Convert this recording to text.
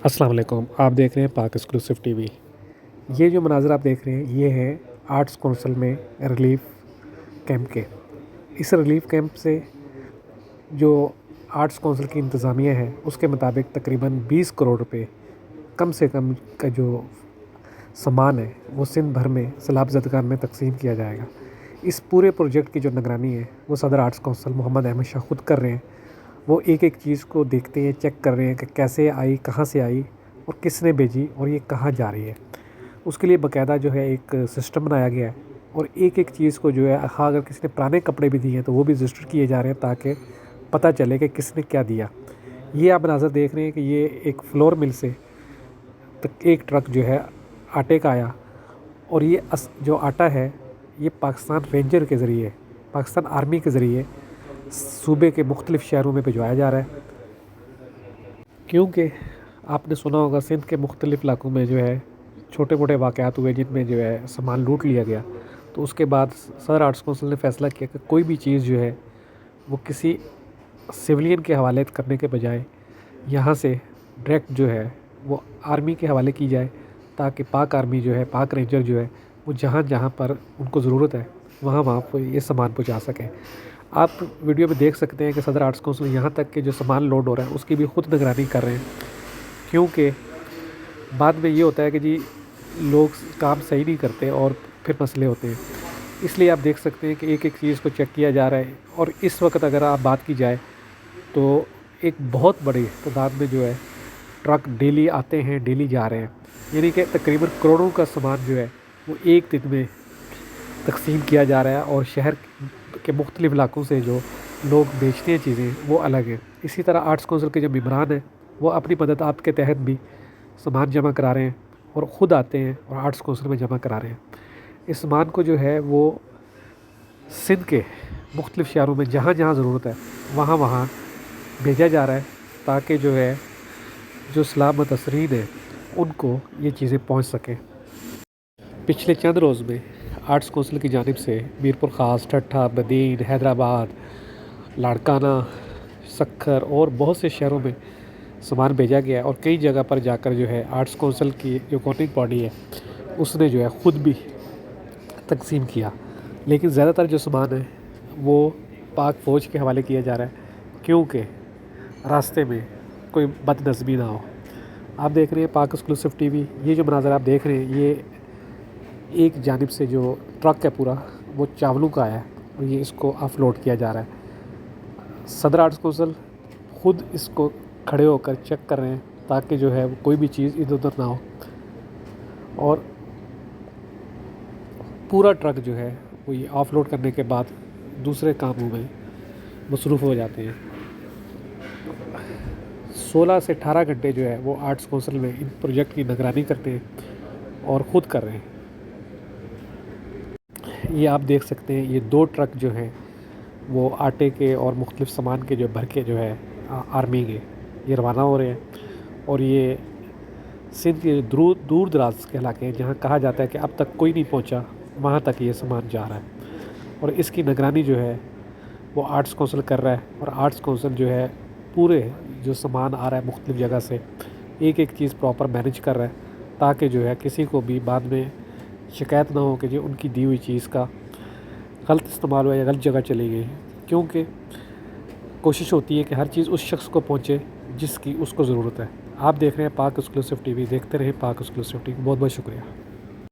السلام علیکم، آپ دیکھ رہے ہیں پاک ایکسکلوسیو ٹی وی۔ یہ جو مناظر آپ دیکھ رہے ہیں یہ ہے آرٹس کونسل میں ریلیف کیمپ کے۔ اس ریلیف کیمپ سے جو آرٹس کونسل کی انتظامیہ ہے اس کے مطابق تقریباً 20 کروڑ روپے کم سے کم کا جو سامان ہے وہ سندھ بھر میں سیلاب زدگان میں تقسیم کیا جائے گا۔ اس پورے پروجیکٹ کی جو نگرانی ہے وہ صدر آرٹس کونسل محمد احمد شاہ خود کر رہے ہیں۔ وہ ایک ایک چیز کو دیکھتے ہیں، چیک کر رہے ہیں کہ کیسے آئی، کہاں سے آئی اور کس نے بھیجی اور یہ کہاں جا رہی ہے۔ اس کے لیے باقاعدہ جو ہے ایک سسٹم بنایا گیا ہے اور ایک ایک چیز کو جو ہے اگر کسی نے پرانے کپڑے بھی دیے ہیں تو وہ بھی رجسٹر کیے جا رہے ہیں تاکہ پتہ چلے کہ کس نے کیا دیا۔ یہ آپ مناظر دیکھ رہے ہیں کہ یہ ایک فلور مل سے ایک ٹرک جو ہے آٹے کا آیا اور یہ جو آٹا ہے یہ پاکستان رینجر کے ذریعے، پاکستان آرمی کے ذریعے صوبے کے مختلف شہروں میں بھجوایا جا رہا ہے، کیونکہ آپ نے سنا ہوگا سندھ کے مختلف علاقوں میں جو ہے چھوٹے موٹے واقعات ہوئے جن میں جو ہے سامان لوٹ لیا گیا۔ تو اس کے بعد صدر آرٹس کونسل نے فیصلہ کیا کہ کوئی بھی چیز جو ہے وہ کسی سویلین کے حوالے کرنے کے بجائے یہاں سے ڈائریکٹ جو ہے وہ آرمی کے حوالے کی جائے تاکہ پاک آرمی جو ہے، پاک رینجر جو ہے وہ جہاں جہاں پر ان کو ضرورت ہے وہاں پر یہ سامان پہنچا سکیں۔ آپ ویڈیو میں دیکھ سکتے ہیں کہ صدر آرٹس کونسل یہاں تک کہ جو سامان لوڈ ہو رہا ہے اس کی بھی خود نگرانی کر رہے ہیں، کیونکہ بعد میں یہ ہوتا ہے کہ جی لوگ کام صحیح نہیں کرتے اور پھر مسئلے ہوتے ہیں۔ اس لیے آپ دیکھ سکتے ہیں کہ ایک ایک چیز کو چیک کیا جا رہا ہے اور اس وقت اگر آپ بات کی جائے تو ایک بہت بڑی تعداد میں جو ہے ٹرک ڈیلی آتے ہیں، ڈیلی جا رہے ہیں، یعنی کہ تقریباً کروڑوں کا سامان جو ہے وہ ایک دن میں تقسیم کیا جا رہا ہے اور شہر کے مختلف علاقوں سے جو لوگ بیچتے ہیں چیزیں وہ الگ ہیں۔ اسی طرح آرٹس کونسل کے جو ممبران ہیں وہ اپنی مدد آپ کے تحت بھی سامان جمع کرا رہے ہیں اور خود آتے ہیں اور آرٹس کونسل میں جمع کرا رہے ہیں۔ اس سامان کو جو ہے وہ سندھ کے مختلف شہروں میں جہاں جہاں ضرورت ہے وہاں وہاں بھیجا جا رہا ہے تاکہ جو ہے جو سیلاب متاثرین ہیں ان کو یہ چیزیں پہنچ سکیں۔ پچھلے چند روز میں آرٹس کونسل کی جانب سے میرپور خاص، ٹھٹھہ، بدین، حیدرآباد، لاڑکانہ، سکھر اور بہت سے شہروں میں سامان بھیجا گیا اور کئی جگہ پر جا کر جو ہے آرٹس کونسل کی جو گورننگ باڈی ہے اس نے جو ہے خود بھی تقسیم کیا، لیکن زیادہ تر جو سامان ہے وہ پاک فوج کے حوالے کیا جا رہا ہے کیونکہ راستے میں کوئی بد نظمی نہ ہو۔ آپ دیکھ رہے ہیں پاک ایکسکلوسیو ٹی وی۔ یہ جو مناظر آپ دیکھ رہے ہیں یہ ایک جانب سے جو ٹرک ہے پورا وہ چاولوں کا آیا ہے اور یہ اس کو آف لوڈ کیا جا رہا ہے۔ صدر آرٹس کونسل خود اس کو کھڑے ہو کر چیک کر رہے ہیں تاکہ جو ہے وہ کوئی بھی چیز ادھر ادھر نہ ہو، اور پورا ٹرک جو ہے وہ یہ آف لوڈ کرنے کے بعد دوسرے کاموں میں مصروف ہو جاتے ہیں۔ 16 سے 18 گھنٹے جو ہے وہ آرٹس کونسل میں ان پروجیکٹ کی نگرانی کرتے ہیں اور خود کر رہے ہیں۔ یہ آپ دیکھ سکتے ہیں یہ 2 ٹرک جو ہیں وہ آٹے کے اور مختلف سامان کے جو بھر کے جو ہے آرمی کے یہ روانہ ہو رہے ہیں، اور یہ سندھ کے دور دراز کے علاقے ہیں جہاں کہا جاتا ہے کہ اب تک کوئی نہیں پہنچا وہاں تک یہ سامان جا رہا ہے، اور اس کی نگرانی جو ہے وہ آرٹس کونسل کر رہا ہے۔ اور آرٹس کونسل جو ہے پورے جو سامان آ رہا ہے مختلف جگہ سے ایک ایک چیز پراپر مینیج کر رہا ہے تاکہ جو ہے کسی کو بھی بعد میں شکایت نہ ہو کہ جو ان کی دی ہوئی چیز کا غلط استعمال ہوا یا غلط جگہ چلی گئی، کیونکہ کوشش ہوتی ہے کہ ہر چیز اس شخص کو پہنچے جس کی اس کو ضرورت ہے۔ آپ دیکھ رہے ہیں پاک ایکسکلوسیو ٹی وی، دیکھتے رہیں پاک ایکسکلوسیو ٹی وی۔ بہت بہت شکریہ۔